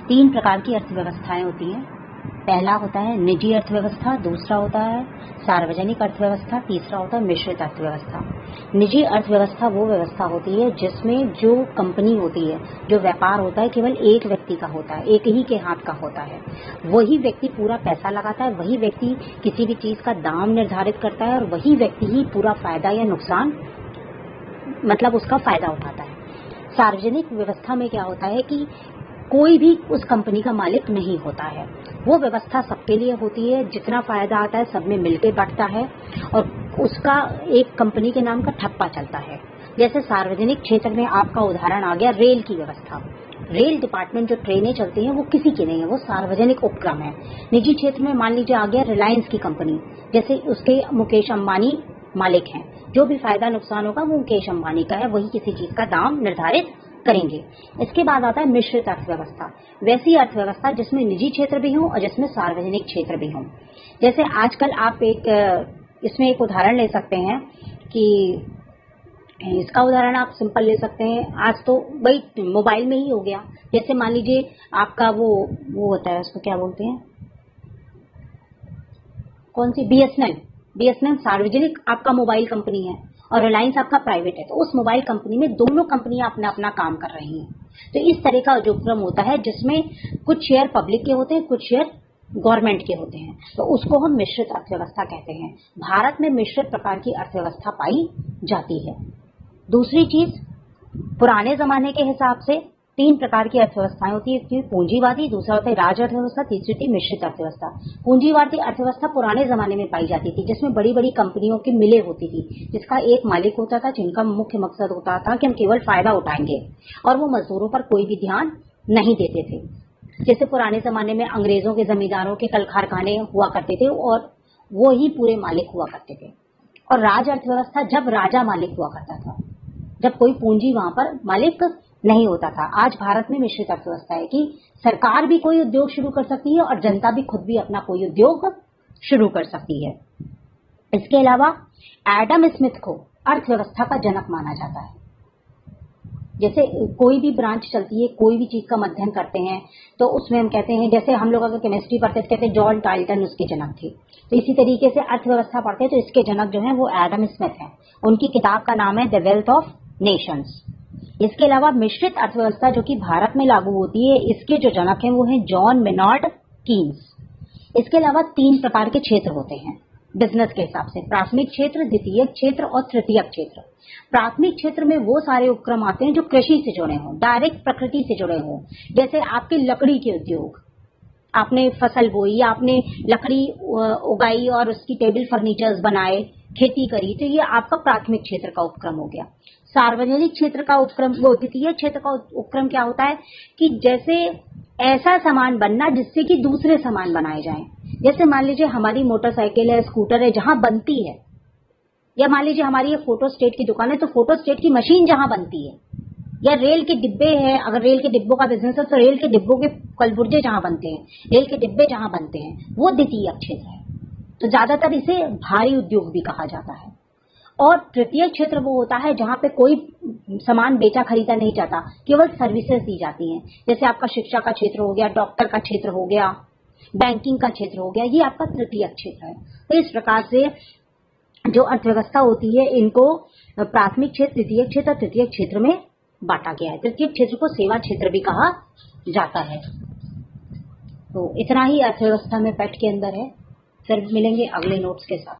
तीन प्रकार की अर्थव्यवस्थाएं होती हैं। पहला होता है निजी अर्थव्यवस्था, दूसरा होता है सार्वजनिक अर्थव्यवस्था, तीसरा होता है मिश्रित अर्थव्यवस्था। निजी अर्थव्यवस्था वो व्यवस्था होती है जिसमें जो कंपनी होती है, जो व्यापार होता है, केवल एक व्यक्ति का होता है, एक ही के हाथ का होता है। वही व्यक्ति पूरा पैसा लगाता है, वही व्यक्ति किसी भी चीज का दाम निर्धारित करता है और वही व्यक्ति ही पूरा फायदा या नुकसान, मतलब उसका फायदा उठाता है। सार्वजनिक व्यवस्था में क्या होता है कि कोई भी उस कंपनी का मालिक नहीं होता है। वो व्यवस्था सबके लिए होती है, जितना फायदा आता है सब में मिलकर बंटता है और उसका एक कंपनी के नाम का ठप्पा चलता है। जैसे सार्वजनिक क्षेत्र में आपका उदाहरण आ गया रेल की व्यवस्था। रेल डिपार्टमेंट जो ट्रेनें चलती हैं वो किसी की नहीं है, वो सार्वजनिक उपक्रम है। निजी क्षेत्र में मान लीजिए आ गया रिलायंस की कंपनी, जैसे उसके मुकेश अंबानी मालिक हैं, जो भी फायदा नुकसान होगा वो मुकेश अंबानी का है, वही किसी चीज का दाम निर्धारित करेंगे। इसके बाद आता है मिश्रित अर्थव्यवस्था, वैसी अर्थव्यवस्था जिसमें निजी क्षेत्र भी हो और जिसमें सार्वजनिक क्षेत्र भी हो। जैसे आजकल आप इसमें एक उदाहरण ले सकते हैं कि इसका उदाहरण आप सिंपल ले सकते हैं, आज तो भाई मोबाइल में ही हो गया। जैसे मान लीजिए आपका वो होता है, उसको क्या बोलते हैं, कौन सी, बीएसएनएल सार्वजनिक आपका मोबाइल कंपनी है और रिलायंस आपका प्राइवेट है। तो उस मोबाइल कंपनी में दोनों कंपनियां अपना अपना काम कर रही हैं। तो इस तरह का जो उपक्रम होता है जिसमें कुछ शेयर पब्लिक के होते हैं, कुछ शेयर गवर्नमेंट के होते हैं, तो उसको हम मिश्रित अर्थव्यवस्था कहते हैं। भारत में मिश्रित प्रकार की अर्थव्यवस्था पाई जाती है। दूसरी चीज, पुराने जमाने के हिसाब से तीन प्रकार की अर्थव्यवस्थाएं होती है, पूंजीवादी, दूसरा होता है राज अर्थव्यवस्था, तीसरी थी मिश्रित अर्थव्यवस्था। पूंजीवादी अर्थव्यवस्था पुराने जमाने में पाई जाती थी, जिसमें बड़ी बड़ी कंपनियों की मिलें होती थी, जिसका एक मालिक होता था, जिनका मुख्य मकसद होता था कि हम केवल फायदा उठाएंगे और वो मजदूरों पर कोई भी ध्यान नहीं देते थे। जैसे पुराने जमाने में अंग्रेजों के जमींदारों के कल कारखाने हुआ करते थे और वो ही पूरे मालिक हुआ करते थे। और राज अर्थव्यवस्था जब राजा मालिक हुआ करता था, जब कोई पूंजी वहां पर मालिक नहीं होता था। आज भारत में मिश्रित अर्थव्यवस्था है कि सरकार भी कोई उद्योग शुरू कर सकती है और जनता भी खुद भी अपना कोई उद्योग शुरू कर सकती है। इसके अलावा एडम स्मिथ को अर्थव्यवस्था का जनक माना जाता है। जैसे कोई भी ब्रांच चलती है, कोई भी चीज का अध्ययन करते हैं, तो उसमें हम कहते हैं, जैसे हम लोग अगर केमिस्ट्री पढ़ते हैं तो कहते हैं जॉन डाल्टन उसके जनक थे। तो इसी तरीके से अर्थव्यवस्था पढ़ते हैं तो इसके जनक जो है वो एडम स्मिथ है। उनकी किताब का नाम है द वेल्थ ऑफ नेशंस। इसके अलावा मिश्रित अर्थव्यवस्था जो कि भारत में लागू होती है, इसके जो जनक हैं वो हैं जॉन मेनार्ड कीन्स। इसके अलावा तीन प्रकार के क्षेत्र होते हैं बिजनेस के हिसाब से, प्राथमिक क्षेत्र, द्वितीयक क्षेत्र और तृतीयक क्षेत्र। प्राथमिक क्षेत्र में वो सारे उपक्रम आते हैं जो कृषि से जुड़े हों, डायरेक्ट प्रकृति से जुड़े हों। जैसे आपके लकड़ी के उद्योग, आपने फसल बोई, आपने लकड़ी उगाई और उसकी टेबल फर्नीचर्स बनाए, खेती करी, तो ये आपका प्राथमिक क्षेत्र का उपक्रम हो गया। सार्वजनिक क्षेत्र का उपक्रम, वो द्वितीय क्षेत्र का उपक्रम क्या होता है कि जैसे ऐसा सामान बनना जिससे कि दूसरे सामान बनाए जाएं। जैसे मान लीजिए हमारी मोटरसाइकिल है, स्कूटर है, जहां बनती है, या मान लीजिए हमारी ये फोटो स्टेट की दुकान है तो फोटो स्टेट की मशीन जहां बनती है, या रेल के डिब्बे हैं, अगर रेल के डिब्बों का बिजनेस है तो रेल के डिब्बों के कलपुर्जे जहां बनते हैं, रेल के डिब्बे जहां बनते हैं, वो द्वितीय क्षेत्र है। तो ज्यादातर इसे भारी उद्योग भी कहा जाता है। और तृतीय क्षेत्र वो होता है जहां पे कोई सामान बेचा खरीदा नहीं जाता, केवल सर्विसेज दी जाती हैं। जैसे आपका शिक्षा का क्षेत्र हो गया, डॉक्टर का क्षेत्र हो गया, बैंकिंग का क्षेत्र हो गया, ये आपका तृतीय क्षेत्र है। तो इस प्रकार से जो अर्थव्यवस्था होती है इनको प्राथमिक क्षेत्र, द्वितीय क्षेत्र और तृतीय क्षेत्र में बांटा गया है। तृतीय क्षेत्र को सेवा क्षेत्र भी कहा जाता है। तो इतना ही अर्थव्यवस्था में पैठ के अंदर है। फिर मिलेंगे अगले नोट्स के साथ।